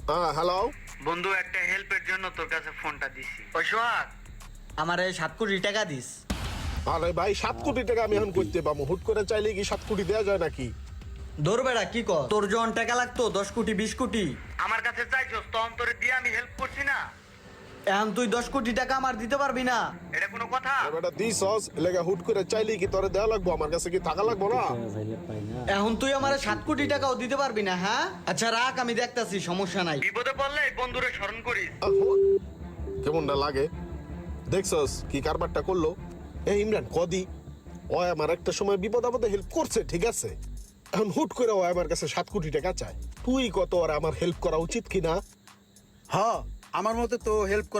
Hello. বন্ধু, একটা হেল্পের জন্য তোর কাছে ফোনটা দিছি। ওই সোহাগ, আমার 7 কোটি টাকা দিস। আরে ভাই, 7 কোটি টাকা আমি এখন করতে পাবো? হুট করে চাইলে কি 7 কোটি দেওয়া যায় নাকি? ধর বেড়া, কি কর? তোর যখন টাকা লাগতো 10 কোটি 20 কোটি, আমার কাছে চাইছস তো অন্তরে দিয়ে আমি হেল্প করছি না? এখন তুই 10 কোটি টাকা আমার দিতে পারবি না? এটা কোনো কথা? বেটা দিছস এলাকা হুট করে চাইলে কি তোরে দেওয়া লাগবো? আমার কাছে কি টাকা লাগবো না? এখন তুই আমার 7 কোটি টাকাও দিতে পারবি না? হ্যাঁ, আচ্ছা রাখ, আমি দেখতাছি, সমস্যা নাই। বিপদে পড়লে এই বন্ধুরে স্মরণ করিস। কেমনটা লাগে দেখছস কি কারবারটা করলো? এই ইমরান কদি ও আমার একটা সময় বিপদ আপদে হেল্প করছে, ঠিক আছে? এখন হুট করে ও আমার কাছে 7 কোটি টাকা চায়। তুই কত আর আমার হেল্প করা উচিত কিনা? হ, আমার মতে তো হেল্প করা